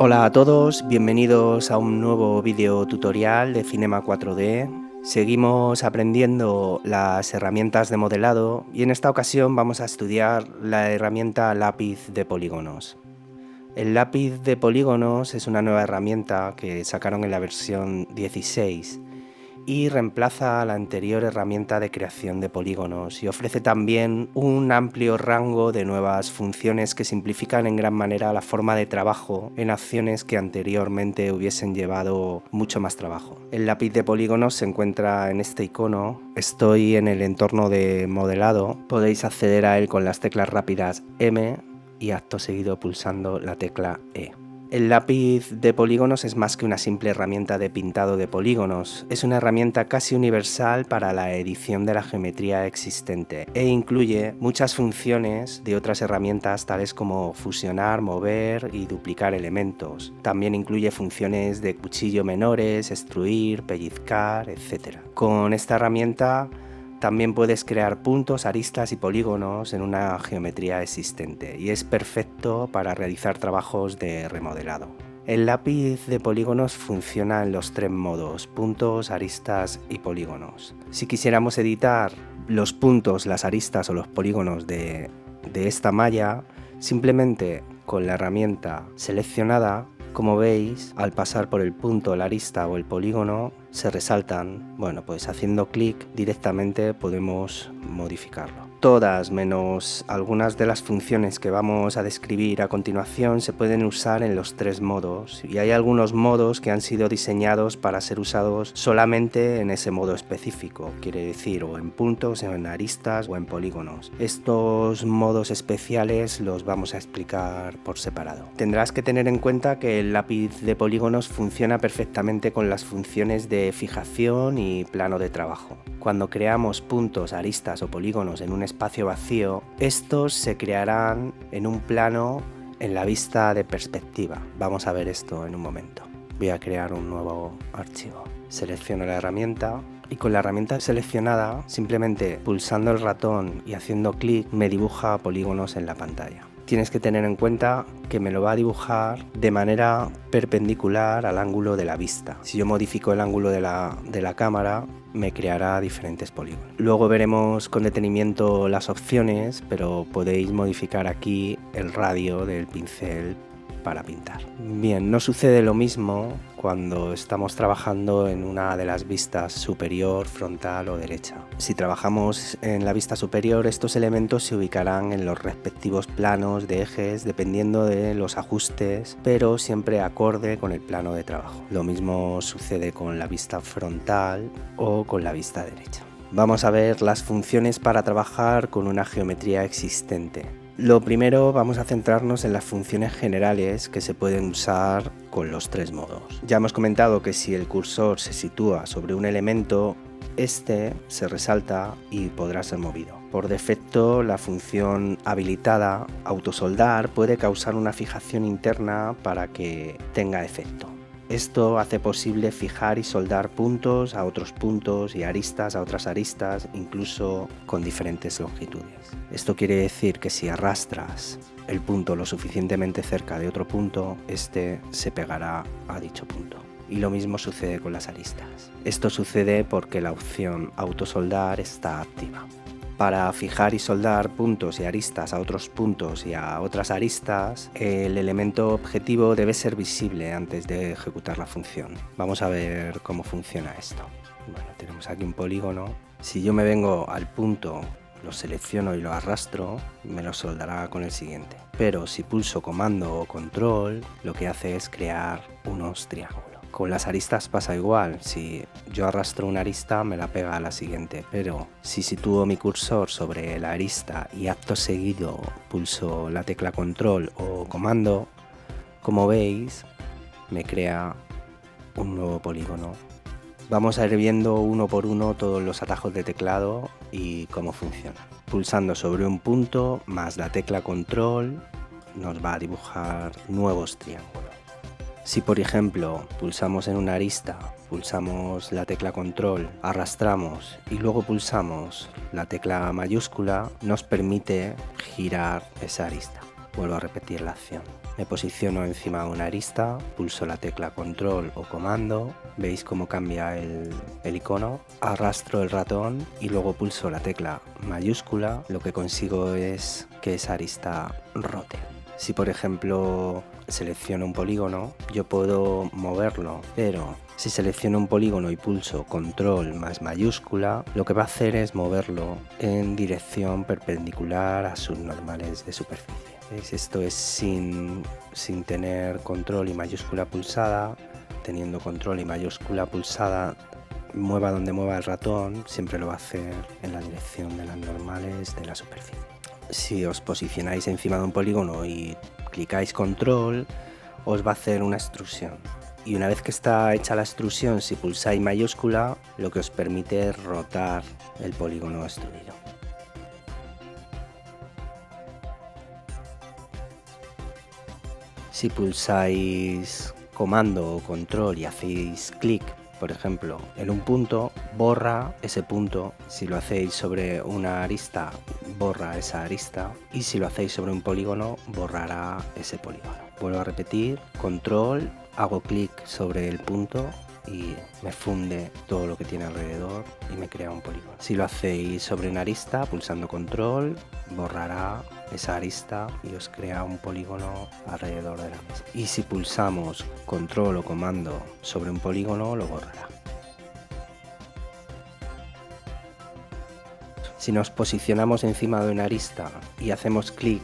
Hola a todos, bienvenidos a un nuevo vídeo tutorial de Cinema 4D. Seguimos aprendiendo las herramientas de modelado y en esta ocasión vamos a estudiar la herramienta lápiz de polígonos. El lápiz de polígonos es una nueva herramienta que sacaron en la versión 16 y reemplaza a la anterior herramienta de creación de polígonos y ofrece también un amplio rango de nuevas funciones que simplifican en gran manera la forma de trabajo en acciones que anteriormente hubiesen llevado mucho más trabajo. El lápiz de polígonos se encuentra en este icono. Estoy en el entorno de modelado. Podéis acceder a él con las teclas rápidas M y acto seguido pulsando la tecla E. El lápiz de polígonos es más que una simple herramienta de pintado de polígonos, es una herramienta casi universal para la edición de la geometría existente e incluye muchas funciones de otras herramientas tales como fusionar, mover y duplicar elementos. También incluye funciones de cuchillo menores, extruir, pellizcar, etc. Con esta herramienta también puedes crear puntos, aristas y polígonos en una geometría existente y es perfecto para realizar trabajos de remodelado. El lápiz de polígonos funciona en los tres modos: puntos, aristas y polígonos. Si quisiéramos editar los puntos, las aristas o los polígonos de esta malla, simplemente con la herramienta seleccionada, como veis, al pasar por el punto, la arista o el polígono, se resaltan. Bueno, pues haciendo clic directamente podemos modificarlo. Todas, menos algunas de las funciones que vamos a describir a continuación, se pueden usar en los tres modos, y hay algunos modos que han sido diseñados para ser usados solamente en ese modo específico, quiere decir o en puntos, en aristas o en polígonos. Estos modos especiales los vamos a explicar por separado. Tendrás que tener en cuenta que el lápiz de polígonos funciona perfectamente con las funciones de fijación y plano de trabajo. Cuando creamos puntos, aristas o polígonos en un espacio vacío, estos se crearán en un plano en la vista de perspectiva. Vamos a ver esto en un momento. Voy a crear un nuevo archivo. Selecciono la herramienta y con la herramienta seleccionada, simplemente pulsando el ratón y haciendo clic, me dibuja polígonos en la pantalla. Tienes que tener en cuenta que me lo va a dibujar de manera perpendicular al ángulo de la vista. Si yo modifico el ángulo de la cámara, me creará diferentes polígonos. Luego veremos con detenimiento las opciones, pero podéis modificar aquí el radio del pincel para pintar. Bien, no sucede lo mismo cuando estamos trabajando en una de las vistas superior, frontal o derecha. Si trabajamos en la vista superior, estos elementos se ubicarán en los respectivos planos de ejes dependiendo de los ajustes, pero siempre acorde con el plano de trabajo. Lo mismo sucede con la vista frontal o con la vista derecha. Vamos a ver las funciones para trabajar con una geometría existente. Lo primero, vamos a centrarnos en las funciones generales que se pueden usar con los tres modos. Ya hemos comentado que si el cursor se sitúa sobre un elemento, este se resalta y podrá ser movido. Por defecto, la función habilitada autosoldar puede causar una fijación interna para que tenga efecto. Esto hace posible fijar y soldar puntos a otros puntos y aristas a otras aristas, incluso con diferentes longitudes. Esto quiere decir que si arrastras el punto lo suficientemente cerca de otro punto, este se pegará a dicho punto. Y lo mismo sucede con las aristas. Esto sucede porque la opción autosoldar está activa. Para fijar y soldar puntos y aristas a otros puntos y a otras aristas, el elemento objetivo debe ser visible antes de ejecutar la función. Vamos a ver cómo funciona esto. Bueno, tenemos aquí un polígono. Si yo me vengo al punto, lo selecciono y lo arrastro, me lo soldará con el siguiente. Pero si pulso comando o control, lo que hace es crear unos triángulos. Con las aristas pasa igual, si yo arrastro una arista me la pega a la siguiente, pero si sitúo mi cursor sobre la arista y acto seguido pulso la tecla control o comando, como veis me crea un nuevo polígono. Vamos a ir viendo uno por uno todos los atajos de teclado y cómo funciona. Pulsando sobre un punto más la tecla control nos va a dibujar nuevos triángulos. Si por ejemplo pulsamos en una arista, pulsamos la tecla control, arrastramos y luego pulsamos la tecla mayúscula, nos permite girar esa arista. Vuelvo a repetir la acción. Me posiciono encima de una arista, pulso la tecla control o comando, veis cómo cambia el icono, arrastro el ratón y luego pulso la tecla mayúscula, lo que consigo es que esa arista rote. Si por ejemplo selecciono un polígono, yo puedo moverlo, pero si selecciono un polígono y pulso control más mayúscula, lo que va a hacer es moverlo en dirección perpendicular a sus normales de superficie. ¿Veis? Esto es sin tener control y mayúscula pulsada. Teniendo control y mayúscula pulsada, mueva donde mueva el ratón, siempre lo va a hacer en la dirección de las normales de la superficie. Si os posicionáis encima de un polígono y clicáis control, os va a hacer una extrusión. Y una vez que está hecha la extrusión, si pulsáis mayúscula, lo que os permite es rotar el polígono extruido. Si pulsáis comando o control y hacéis clic, por ejemplo, en un punto, borra ese punto. Si lo hacéis sobre una arista, borra esa arista. Y si lo hacéis sobre un polígono, borrará ese polígono. Vuelvo a repetir, control, hago clic sobre el punto y me funde todo lo que tiene alrededor y me crea un polígono. Si lo hacéis sobre una arista, pulsando control, borrará esa arista y os crea un polígono alrededor de la mesa. Y si pulsamos control o comando sobre un polígono, lo borrará. Si nos posicionamos encima de una arista y hacemos clic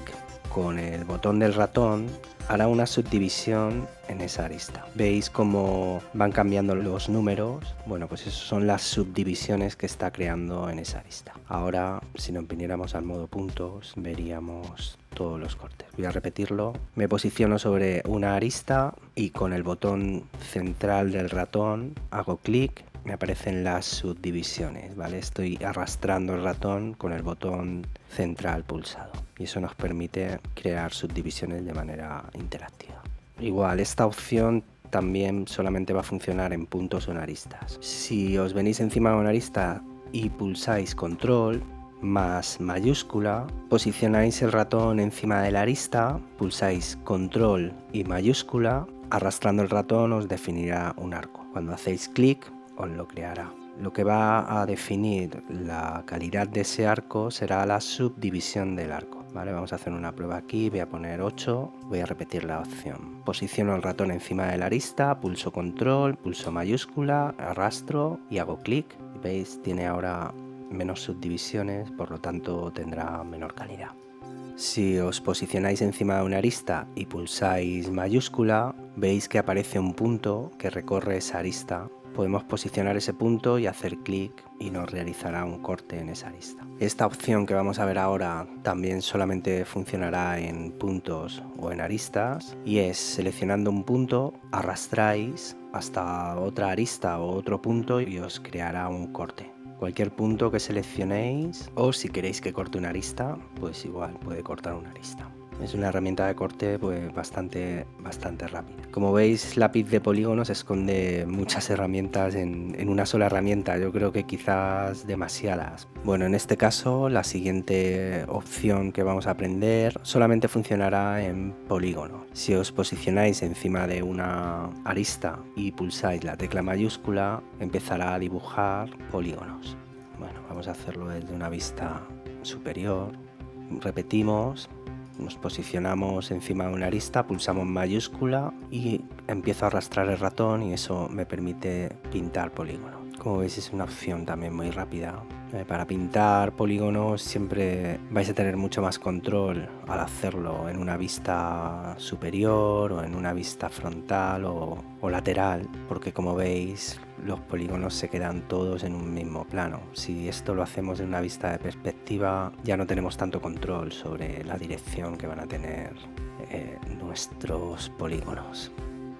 con el botón del ratón, hará una subdivisión en esa arista. ¿Veis cómo van cambiando los números? Bueno, pues esas son las subdivisiones que está creando en esa arista. Ahora, si nos viniéramos al modo puntos, veríamos todos los cortes. Voy a repetirlo. Me posiciono sobre una arista y con el botón central del ratón hago clic. Me aparecen las subdivisiones, ¿vale? Estoy arrastrando el ratón con el botón central pulsado y eso nos permite crear subdivisiones de manera interactiva. Igual, esta opción también solamente va a funcionar en puntos o en aristas. Si os venís encima de una arista y pulsáis control más mayúscula, posicionáis el ratón encima de la arista, pulsáis control y mayúscula, arrastrando el ratón os definirá un arco. Cuando hacéis clic, os lo creará. Lo que va a definir la calidad de ese arco será la subdivisión del arco. Vale, vamos a hacer una prueba aquí, voy a poner 8, voy a repetir la opción. Posiciono el ratón encima de la arista, pulso control, pulso mayúscula, arrastro y hago clic. ¿Veis? Tiene ahora menos subdivisiones, por lo tanto tendrá menor calidad. Si os posicionáis encima de una arista y pulsáis mayúscula, veis que aparece un punto que recorre esa arista. Podemos posicionar ese punto y hacer clic y nos realizará un corte en esa arista. Esta opción que vamos a ver ahora también solamente funcionará en puntos o en aristas y es seleccionando un punto, arrastráis hasta otra arista o otro punto y os creará un corte. Cualquier punto que seleccionéis o si queréis que corte una arista, pues igual puede cortar una arista. Es una herramienta de corte pues bastante rápida. Como veis, lápiz de polígonos esconde muchas herramientas en una sola herramienta. Yo creo que quizás demasiadas. Bueno, en este caso la siguiente opción que vamos a aprender solamente funcionará en polígono. Si os posicionáis encima de una arista y pulsáis la tecla mayúscula, empezará a dibujar polígonos. Bueno, vamos a hacerlo desde una vista superior. Repetimos. Nos posicionamos encima de una arista, pulsamos mayúscula y empiezo a arrastrar el ratón y eso me permite pintar polígono. Como veis es una opción también muy rápida. Para pintar polígonos siempre vais a tener mucho más control al hacerlo en una vista superior o en una vista frontal o lateral, porque como veis los polígonos se quedan todos en un mismo plano. Si esto lo hacemos en una vista de perspectiva, ya no tenemos tanto control sobre la dirección que van a tener nuestros polígonos.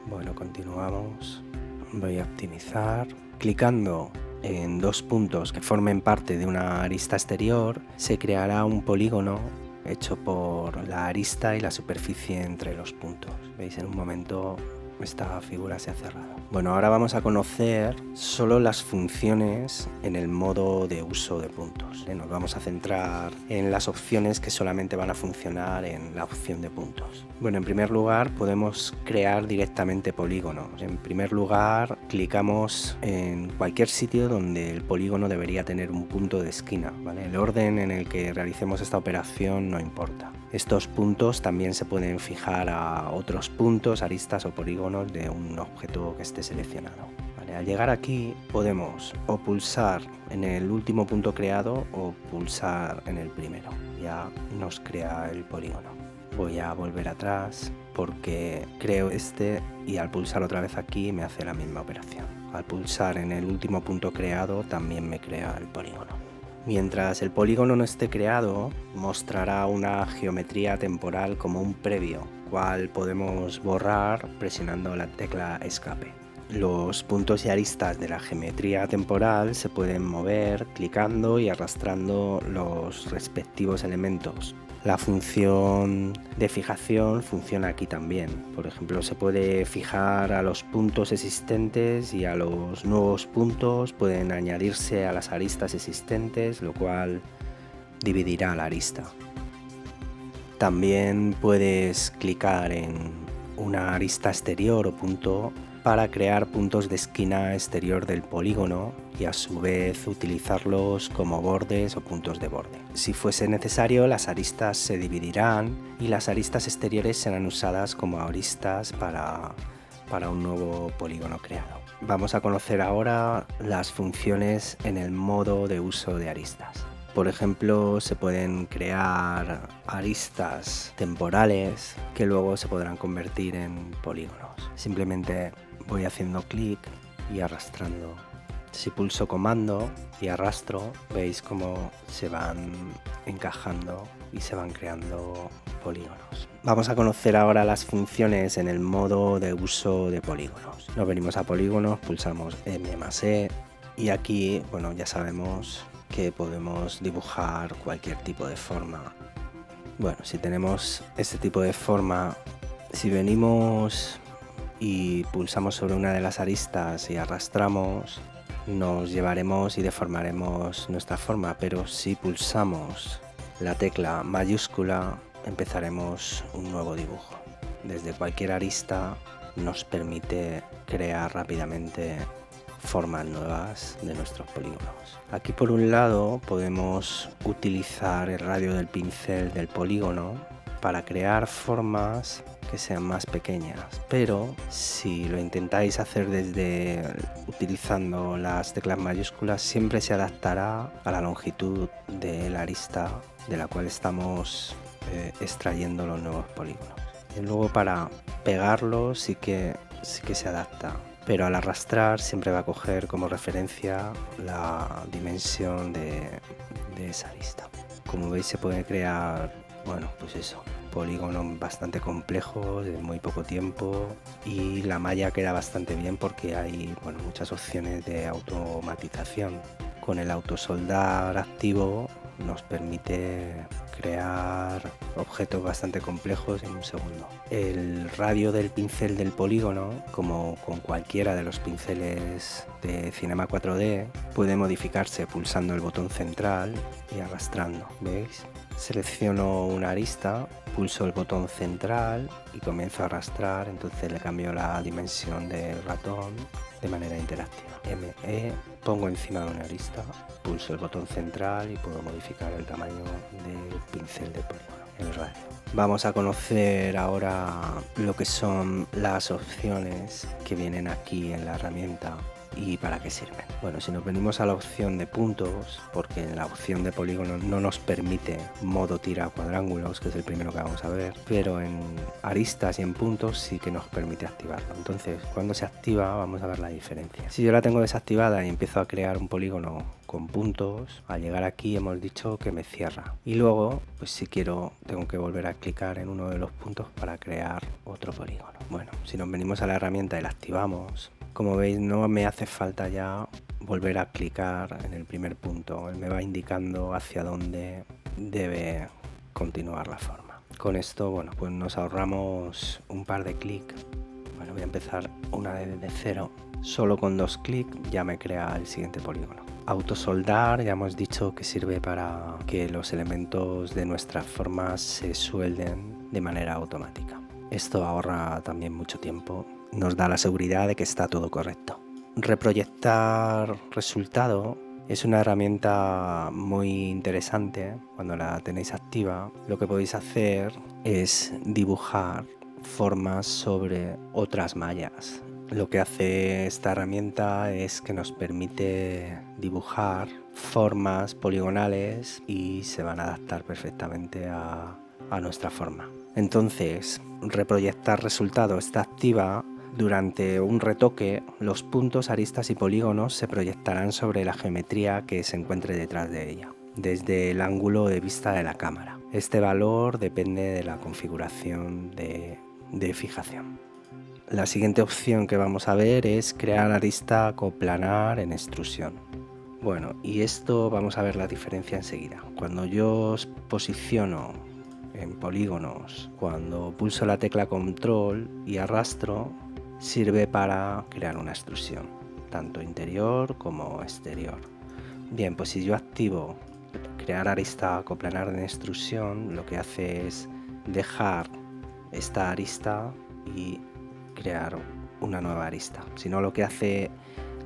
Bueno, continuamos. Voy a optimizar. Clicando en dos puntos que formen parte de una arista exterior, se creará un polígono hecho por la arista y la superficie entre los puntos. Veis, en un momento esta figura se ha cerrado. Bueno, ahora vamos a conocer solo las funciones en el modo de uso de puntos. Nos vamos a centrar en las opciones que solamente van a funcionar en la opción de puntos. Bueno, en primer lugar podemos crear directamente polígonos. En primer lugar, clicamos en cualquier sitio donde el polígono debería tener un punto de esquina, ¿vale? El orden en el que realicemos esta operación no importa. Estos puntos también se pueden fijar a otros puntos, aristas o polígonos de un objeto que esté seleccionado. Vale, al llegar aquí podemos o pulsar en el último punto creado o pulsar en el primero. Ya nos crea el polígono. Voy a volver atrás porque creo este y al pulsar otra vez aquí me hace la misma operación. Al pulsar en el último punto creado también me crea el polígono. Mientras el polígono no esté creado, mostrará una geometría temporal como un previo, cual podemos borrar presionando la tecla escape. Los puntos y aristas de la geometría temporal se pueden mover clicando y arrastrando los respectivos elementos. La función de fijación funciona aquí también. Por ejemplo, se puede fijar a los puntos existentes y a los nuevos puntos pueden añadirse a las aristas existentes, lo cual dividirá la arista. También puedes clicar en una arista exterior o punto para crear puntos de esquina exterior del polígono y a su vez utilizarlos como bordes o puntos de borde. Si fuese necesario, las aristas se dividirán y las aristas exteriores serán usadas como aristas para un nuevo polígono creado. Vamos a conocer ahora las funciones en el modo de uso de aristas. Por ejemplo, se pueden crear aristas temporales que luego se podrán convertir en polígonos. Simplemente voy haciendo clic y arrastrando. Si pulso comando y arrastro, veis cómo se van encajando y se van creando polígonos. Vamos a conocer ahora las funciones en el modo de uso de polígonos. Nos venimos a polígonos, pulsamos M+E y aquí, bueno, ya sabemos que podemos dibujar cualquier tipo de forma. Bueno, si tenemos este tipo de forma, si venimos y pulsamos sobre una de las aristas y arrastramos, nos llevaremos y deformaremos nuestra forma, pero si pulsamos la tecla mayúscula empezaremos un nuevo dibujo. Desde cualquier arista nos permite crear rápidamente formas nuevas de nuestros polígonos. Aquí por un lado podemos utilizar el radio del pincel del polígono para crear formas que sean más pequeñas, pero si lo intentáis hacer desde utilizando las teclas mayúsculas siempre se adaptará a la longitud de la arista de la cual estamos extrayendo los nuevos polígonos. Y luego para pegarlos sí que se adapta, pero al arrastrar siempre va a coger como referencia la dimensión de esa arista. Como veis se puede crear, bueno, pues eso, polígonos bastante complejos en muy poco tiempo y la malla queda bastante bien porque hay, bueno, muchas opciones de automatización. Con el autosoldar activo nos permite crear objetos bastante complejos en un segundo. El radio del pincel del polígono, como con cualquiera de los pinceles de Cinema 4D, puede modificarse pulsando el botón central y arrastrando. ¿Veis? Selecciono una arista, pulso el botón central y comienzo a arrastrar, entonces le cambio la dimensión del ratón de manera interactiva. ME, pongo encima de una arista, pulso el botón central y puedo modificar el tamaño del pincel de polígono, el radio. Vamos a conocer ahora lo que son las opciones que vienen aquí en la herramienta y para qué sirven. Bueno, si nos venimos a la opción de puntos, porque en la opción de polígono no nos permite modo tira cuadrángulos, que es el primero que vamos a ver, pero en aristas y en puntos sí que nos permite activarlo. Entonces, cuando se activa vamos a ver la diferencia. Si yo la tengo desactivada y empiezo a crear un polígono con puntos, al llegar aquí hemos dicho que me cierra. Y luego, pues si quiero, tengo que volver a clicar en uno de los puntos para crear otro polígono. Bueno, si nos venimos a la herramienta y la activamos, como veis no me hace falta ya volver a clicar en el primer punto, él me va indicando hacia dónde debe continuar la forma. Con esto, bueno, pues nos ahorramos un par de clics Bueno, voy a empezar una vez desde cero. Solo con 2 clics ya me crea el siguiente polígono. Autosoldar, ya hemos dicho que sirve para que los elementos de nuestras formas se suelden de manera automática. Esto ahorra también mucho tiempo, nos da la seguridad de que está todo correcto. Reproyectar resultado es una herramienta muy interesante. Cuando la tenéis activa, lo que podéis hacer es dibujar formas sobre otras mallas. Lo que hace esta herramienta es que nos permite dibujar formas poligonales y se van a adaptar perfectamente a nuestra forma. Entonces, reproyectar resultado está activa. Durante un retoque, los puntos, aristas y polígonos se proyectarán sobre la geometría que se encuentre detrás de ella, desde el ángulo de vista de la cámara. Este valor depende de la configuración de fijación. La siguiente opción que vamos a ver es crear arista coplanar en extrusión. Bueno, y esto vamos a ver la diferencia enseguida. Cuando yo os posiciono en polígonos, cuando pulso la tecla control y arrastro, sirve para crear una extrusión, tanto interior como exterior. Bien, pues si yo activo crear arista coplanar en extrusión, lo que hace es dejar esta arista y crear una nueva arista. Si no, lo que hace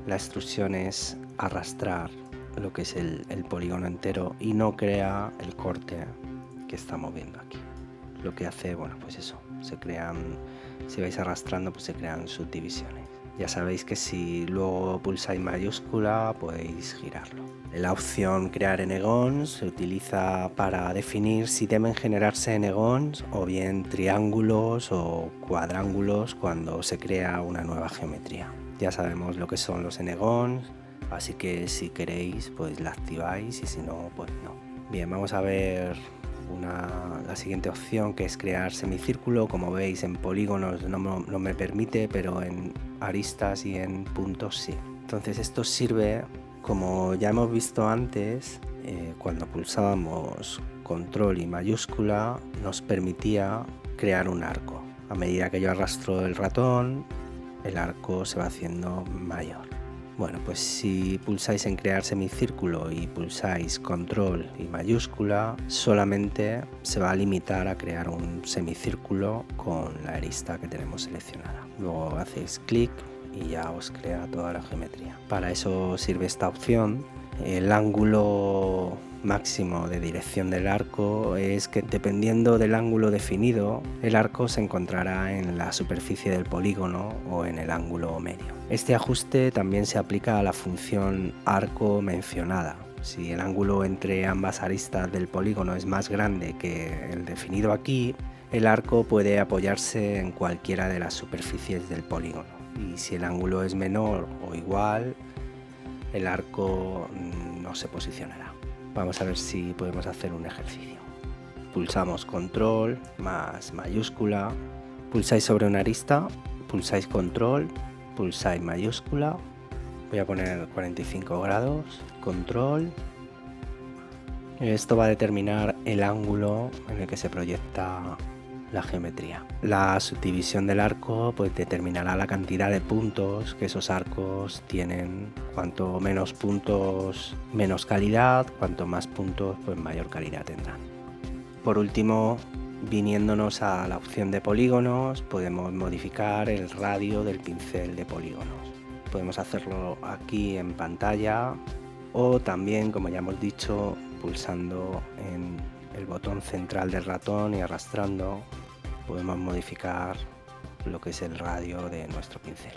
la extrusión es arrastrar lo que es el polígono entero y no crea el corte que estamos viendo aquí. Lo que hace, bueno, pues eso, se crean, si vais arrastrando, pues se crean subdivisiones. Ya sabéis que si luego pulsáis mayúscula podéis girarlo. La opción crear enegons se utiliza para definir si deben generarse enegons o bien triángulos o cuadrángulos cuando se crea una nueva geometría. Ya sabemos lo que son los enegons, así que si queréis pues la activáis y si no, pues no. Bien, vamos a ver la siguiente opción, que es crear semicírculo. Como veis, en polígonos no me permite, pero en aristas y en puntos sí. Entonces esto sirve, como ya hemos visto antes, cuando pulsábamos control y mayúscula nos permitía crear un arco. A medida que yo arrastro el ratón, el arco se va haciendo mayor. Bueno, pues si pulsáis en crear semicírculo y pulsáis control y mayúscula, solamente se va a limitar a crear un semicírculo con la arista que tenemos seleccionada. Luego hacéis clic y ya os crea toda la geometría. Para eso sirve esta opción. El ángulo máximo de dirección del arco es que, dependiendo del ángulo definido, el arco se encontrará en la superficie del polígono o en el ángulo medio. Este ajuste también se aplica a la función arco mencionada. Si el ángulo entre ambas aristas del polígono es más grande que el definido aquí, el arco puede apoyarse en cualquiera de las superficies del polígono. Y si el ángulo es menor o igual, el arco no se posicionará. Vamos a ver si podemos hacer un ejercicio. Pulsamos control más mayúscula, pulsáis sobre una arista, pulsáis control, pulsáis mayúscula, voy a poner 45 grados, control. Esto va a determinar el ángulo en el que se proyecta la geometría. La subdivisión del arco pues determinará la cantidad de puntos que esos arcos tienen. Cuanto menos puntos, menos calidad; cuanto más puntos, pues mayor calidad tendrán. Por último, viniéndonos a la opción de polígonos, podemos modificar el radio del pincel de polígonos. Podemos hacerlo aquí en pantalla o también, como ya hemos dicho, pulsando en el botón central del ratón y arrastrando, podemos modificar lo que es el radio de nuestro pincel.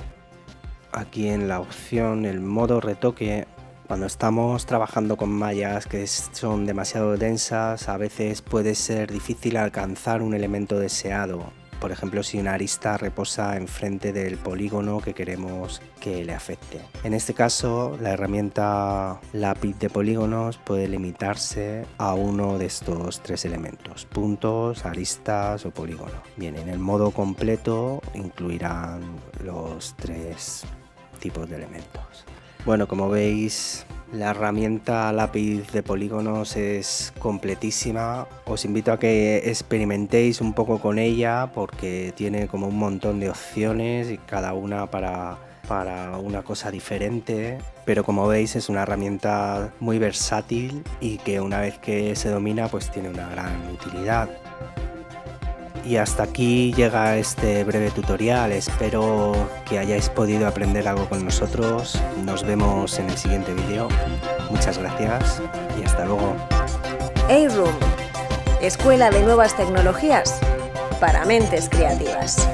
Aquí en la opción, el modo retoque, cuando estamos trabajando con mallas que son demasiado densas, a veces puede ser difícil alcanzar un elemento deseado. Por ejemplo, si una arista reposa enfrente del polígono que queremos que le afecte. En este caso, la herramienta lápiz de polígonos puede limitarse a uno de estos 3 elementos: puntos, aristas o polígono. Bien, en el modo completo incluirán los 3 tipos de elementos. Bueno, como veis, La herramienta lápiz de polígonos es completísima. Os invito a que experimentéis un poco con ella porque tiene como un montón de opciones y cada una para una cosa diferente, pero como veis es una herramienta muy versátil y que una vez que se domina pues tiene una gran utilidad. Y hasta aquí llega este breve tutorial, espero que hayáis podido aprender algo con nosotros. Nos vemos en el siguiente vídeo. Muchas gracias y hasta luego. A-Room, Escuela de Nuevas Tecnologías para Mentes Creativas.